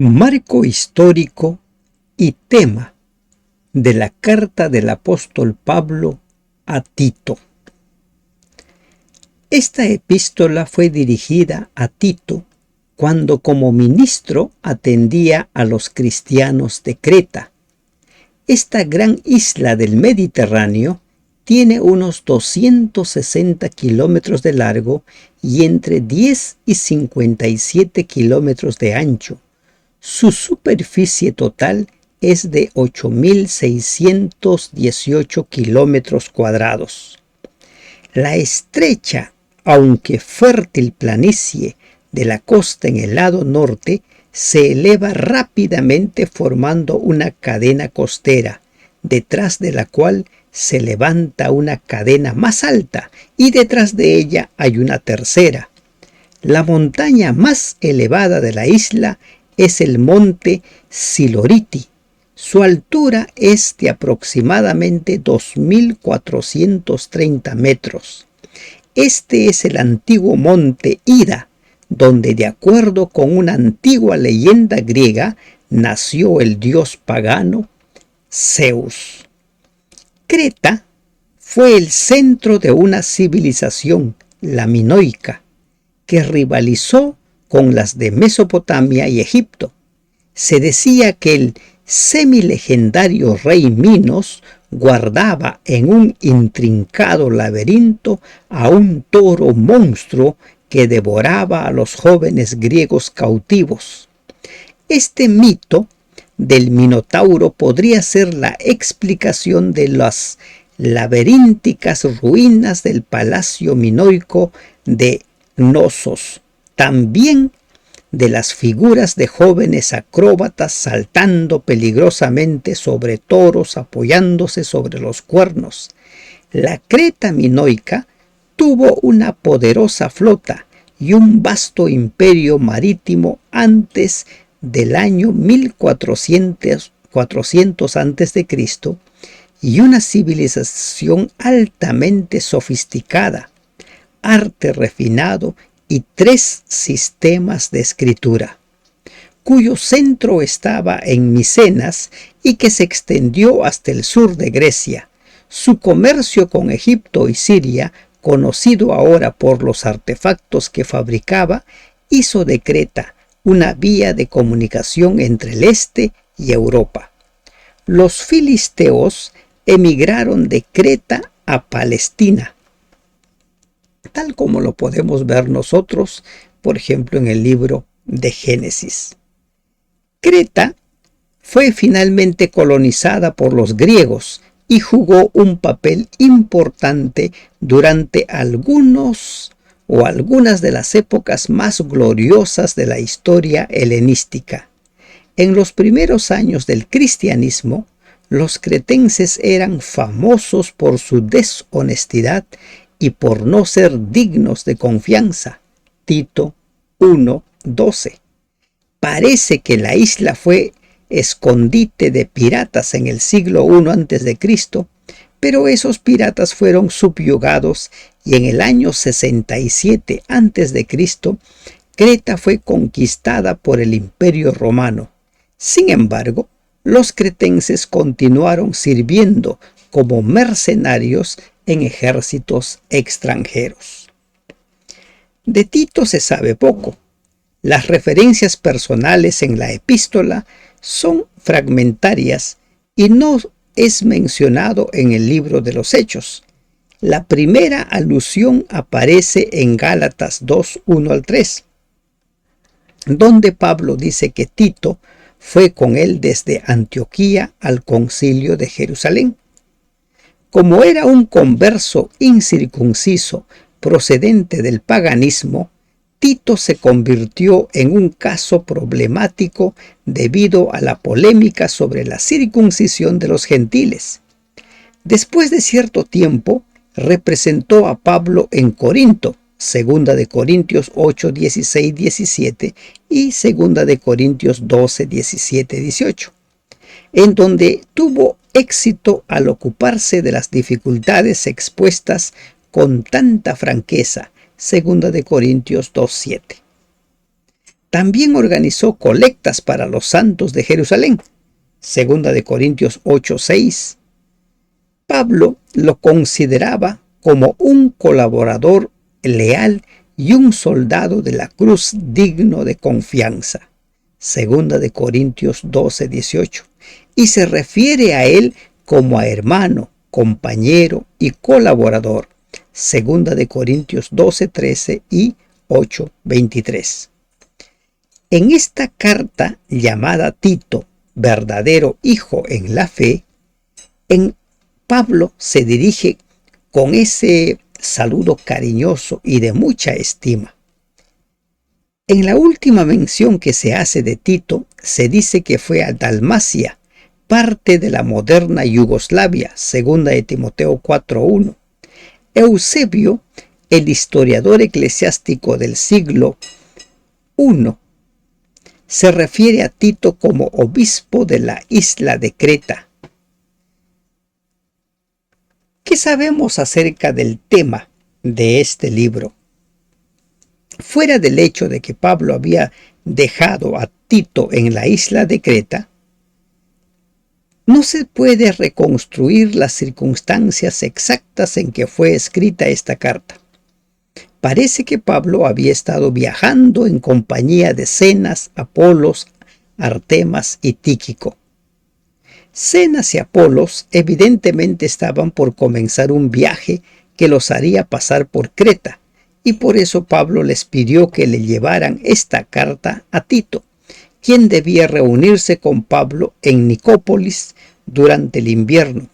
Marco histórico y tema de la carta del apóstol Pablo a Tito. Esta epístola fue dirigida a Tito cuando como ministro atendía a los cristianos de Creta. Esta gran isla del Mediterráneo tiene unos 260 kilómetros de largo y entre 10 y 57 kilómetros de ancho. Su superficie total es de 8.618 kilómetros cuadrados. La estrecha, aunque fértil planicie de la costa en el lado norte se eleva rápidamente formando una cadena costera, detrás de la cual se levanta una cadena más alta y detrás de ella hay una tercera. La montaña más elevada de la isla es el monte Siloriti. Su altura es de aproximadamente 2.430 metros. Este es el antiguo monte Ida, donde de acuerdo con una antigua leyenda griega nació el dios pagano Zeus. Creta fue el centro de una civilización, la minoica, que rivalizó con las de Mesopotamia y Egipto. Se decía que el semilegendario rey Minos guardaba en un intrincado laberinto a un toro monstruo que devoraba a los jóvenes griegos cautivos. Este mito del Minotauro podría ser la explicación de las laberínticas ruinas del palacio minoico de Knossos, también de las figuras de jóvenes acróbatas saltando peligrosamente sobre toros apoyándose sobre los cuernos. La Creta minoica tuvo una poderosa flota y un vasto imperio marítimo antes del año 1400 a.C. y una civilización altamente sofisticada, arte refinado y 3 sistemas de escritura, cuyo centro estaba en Micenas y que se extendió hasta el sur de Grecia. Su comercio con Egipto y Siria, conocido ahora por los artefactos que fabricaba, hizo de Creta una vía de comunicación entre el este y Europa. Los filisteos emigraron de Creta a Palestina, tal como lo podemos ver nosotros, por ejemplo, en el libro de Génesis. Creta fue finalmente colonizada por los griegos y jugó un papel importante durante algunas de las épocas más gloriosas de la historia helenística. En los primeros años del cristianismo, los cretenses eran famosos por su deshonestidad y por no ser dignos de confianza. Tito 1:12. Parece que la isla fue escondite de piratas en el siglo I a.C., pero esos piratas fueron subyugados y en el año 67 a.C. Creta fue conquistada por el Imperio Romano. Sin embargo, los cretenses continuaron sirviendo como mercenarios en ejércitos extranjeros. De Tito se sabe poco. Las referencias personales en la epístola son fragmentarias y no es mencionado en el libro de los Hechos. La primera alusión aparece en Gálatas 2:1-3, donde Pablo dice que Tito fue con él desde Antioquía al concilio de Jerusalén. Como era un converso incircunciso procedente del paganismo, Tito se convirtió en un caso problemático debido a la polémica sobre la circuncisión de los gentiles. Después de cierto tiempo, representó a Pablo en Corinto, 2 de Corintios 8:16-17 y 2 de Corintios 12:17-18, en donde tuvo éxito al ocuparse de las dificultades expuestas con tanta franqueza, 2 de Corintios 2:7. También organizó colectas para los santos de Jerusalén. Segunda de Corintios 8:6. Pablo lo consideraba como un colaborador leal y un soldado de la cruz digno de confianza. Segunda de Corintios 12:18. Y se refiere a él como a hermano, compañero y colaborador. Segunda de Corintios 12:13 y 8:23. En esta carta llamada Tito, verdadero hijo en la fe, Pablo se dirige con ese saludo cariñoso y de mucha estima. En la última mención que se hace de Tito, se dice que fue a Dalmacia, parte de la moderna Yugoslavia, segunda de Timoteo 4:1. Eusebio, el historiador eclesiástico del siglo I, se refiere a Tito como obispo de la isla de Creta. ¿Qué sabemos acerca del tema de este libro? Fuera del hecho de que Pablo había dejado a Tito en la isla de Creta, no se puede reconstruir las circunstancias exactas en que fue escrita esta carta. Parece que Pablo había estado viajando en compañía de Zenas, Apolos, Artemas y Tíquico. Zenas y Apolos evidentemente estaban por comenzar un viaje que los haría pasar por Creta, y por eso Pablo les pidió que le llevaran esta carta a Tito, quien debía reunirse con Pablo en Nicópolis durante el invierno.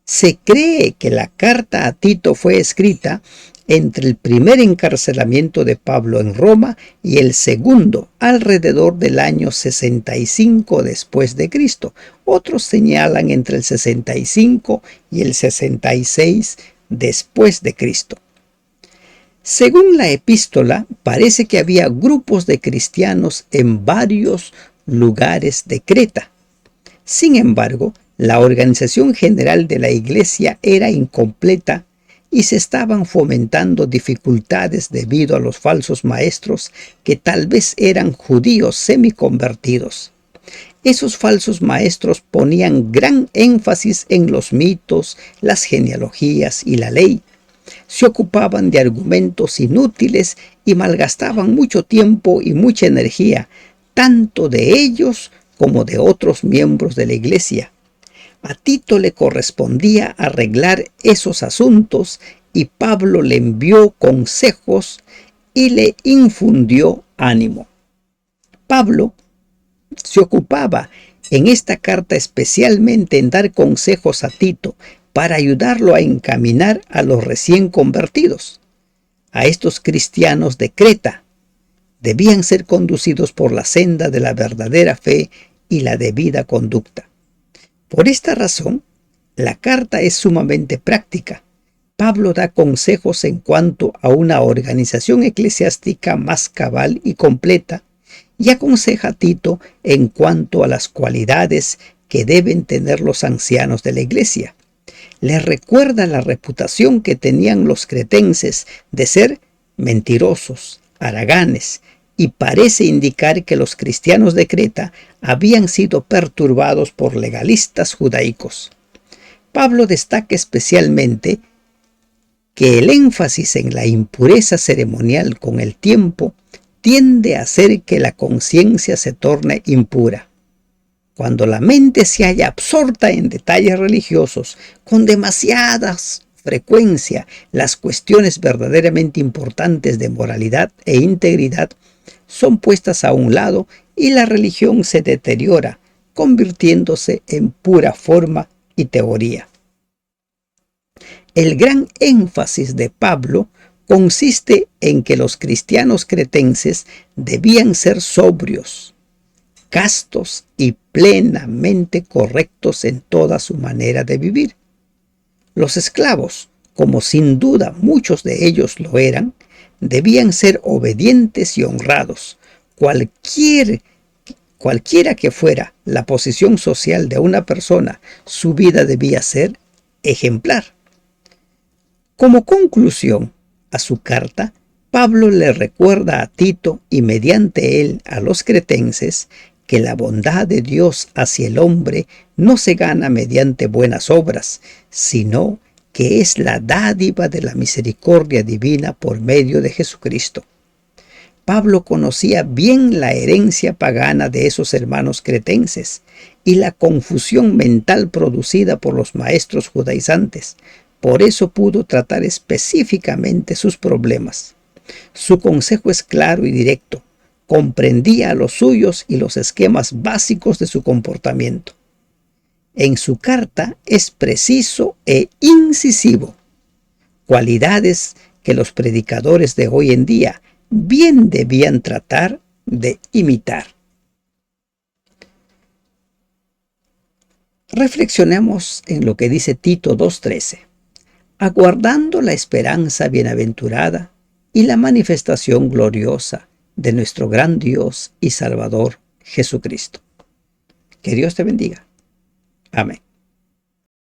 Se cree que la carta a Tito fue escrita entre el primer encarcelamiento de Pablo en Roma y el segundo, alrededor del año 65 después de Cristo. Otros señalan entre el 65 y el 66 después de Cristo. Según la epístola, parece que había grupos de cristianos en varios lugares de Creta. Sin embargo, la organización general de la iglesia era incompleta y se estaban fomentando dificultades debido a los falsos maestros que tal vez eran judíos semiconvertidos. Esos falsos maestros ponían gran énfasis en los mitos, las genealogías y la ley. Se ocupaban de argumentos inútiles y malgastaban mucho tiempo y mucha energía, tanto de ellos como de otros miembros de la iglesia. A Tito le correspondía arreglar esos asuntos y Pablo le envió consejos y le infundió ánimo. Pablo se ocupaba en esta carta especialmente en dar consejos a Tito para ayudarlo a encaminar a los recién convertidos. A estos cristianos de Creta debían ser conducidos por la senda de la verdadera fe y la debida conducta. Por esta razón, la carta es sumamente práctica. Pablo da consejos en cuanto a una organización eclesiástica más cabal y completa, y aconseja a Tito en cuanto a las cualidades que deben tener los ancianos de la iglesia. Les recuerda la reputación que tenían los cretenses de ser mentirosos, haraganes, y parece indicar que los cristianos de Creta habían sido perturbados por legalistas judaicos. Pablo destaca especialmente que el énfasis en la impureza ceremonial con el tiempo tiende a hacer que la conciencia se torne impura. Cuando la mente se halla absorta en detalles religiosos, con demasiada frecuencia, las cuestiones verdaderamente importantes de moralidad e integridad son puestas a un lado y la religión se deteriora, convirtiéndose en pura forma y teoría. El gran énfasis de Pablo consiste en que los cristianos cretenses debían ser sobrios, castos y plenamente correctos en toda su manera de vivir. Los esclavos, como sin duda muchos de ellos lo eran, debían ser obedientes y honrados. Cualquiera que fuera la posición social de una persona, su vida debía ser ejemplar. Como conclusión a su carta, Pablo le recuerda a Tito y mediante él a los cretenses que la bondad de Dios hacia el hombre no se gana mediante buenas obras, sino que es la dádiva de la misericordia divina por medio de Jesucristo. Pablo conocía bien la herencia pagana de esos hermanos cretenses y la confusión mental producida por los maestros judaizantes. Por eso pudo tratar específicamente sus problemas. Su consejo es claro y directo. Comprendía a los suyos y los esquemas básicos de su comportamiento. En su carta es preciso e incisivo, cualidades que los predicadores de hoy en día bien debían tratar de imitar. Reflexionemos en lo que dice Tito 2:13. Aguardando la esperanza bienaventurada y la manifestación gloriosa de nuestro gran Dios y Salvador Jesucristo. Que Dios te bendiga. Amén.